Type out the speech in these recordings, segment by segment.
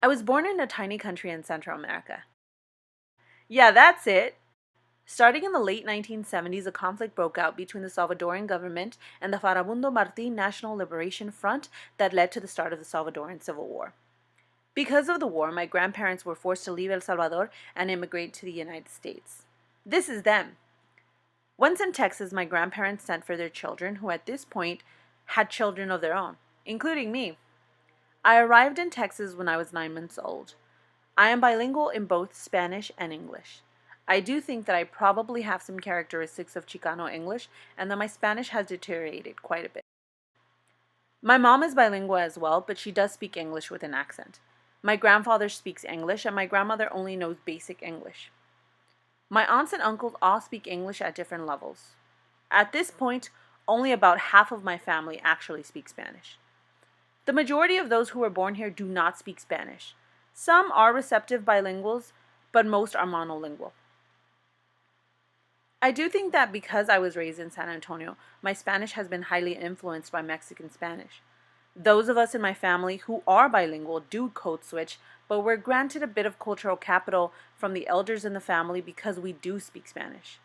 I was born in a tiny country in Central America. Yeah, that's it. Starting in the late 1970s, a conflict broke out between the Salvadoran government and the Farabundo Martí National Liberation Front that led to the start of the Salvadoran Civil War. Because of the war, my grandparents were forced to leave El Salvador and immigrate to the United States. This is them. Once in Texas, my grandparents sent for their children, who at this point had children of their own, including me. I arrived in Texas when I was 9 months old. I am bilingual in both Spanish and English. I do think that I probably have some characteristics of Chicano English and that my Spanish has deteriorated quite a bit. My mom is bilingual as well, but she does speak English with an accent. My grandfather speaks English and my grandmother only knows basic English. My aunts and uncles all speak English at different levels. At this point, only about half of my family actually speak Spanish. The majority of those who were born here do not speak Spanish. Some are receptive bilinguals, but most are monolingual. I do think that because I was raised in San Antonio, my Spanish has been highly influenced by Mexican Spanish. Those of us in my family who are bilingual do code switch, but we're granted a bit of cultural capital from the elders in the family because we do speak Spanish.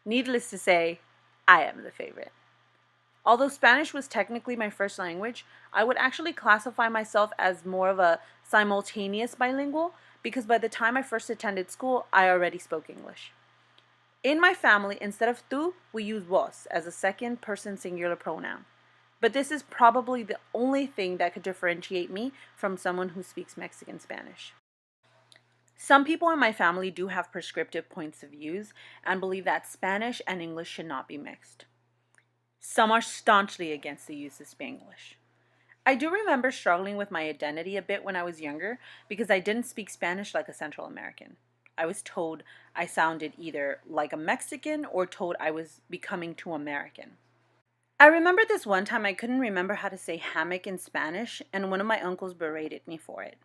Needless to say, I am the favorite. Although Spanish was technically my first language, I would actually classify myself as more of a simultaneous bilingual because by the time I first attended school, I already spoke English. In my family, instead of tú, we use vos as a second person singular pronoun. But this is probably the only thing that could differentiate me from someone who speaks Mexican Spanish. Some people in my family do have prescriptive points of views and believe that Spanish and English should not be mixed. Some are staunchly against the use of Spanglish. I do remember struggling with my identity a bit when I was younger because I didn't speak Spanish like a Central American. I was told I sounded either like a Mexican or told I was becoming too American. I remember this one time I couldn't remember how to say hammock in Spanish, and one of my uncles berated me for it.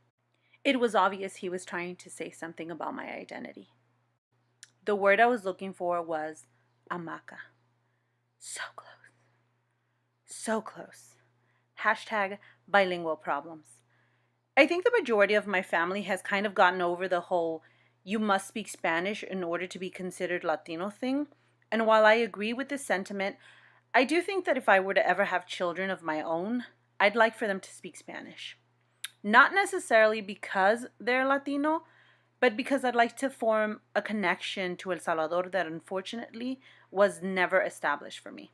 It was obvious he was trying to say something about my identity. The word I was looking for was hamaca. So close. So close. Hashtag bilingual problems. I think the majority of my family has kind of gotten over the whole you must speak Spanish in order to be considered Latino thing. And while I agree with this sentiment, I do think that if I were to ever have children of my own, I'd like for them to speak Spanish. Not necessarily because they're Latino, but because I'd like to form a connection to El Salvador that unfortunately was never established for me.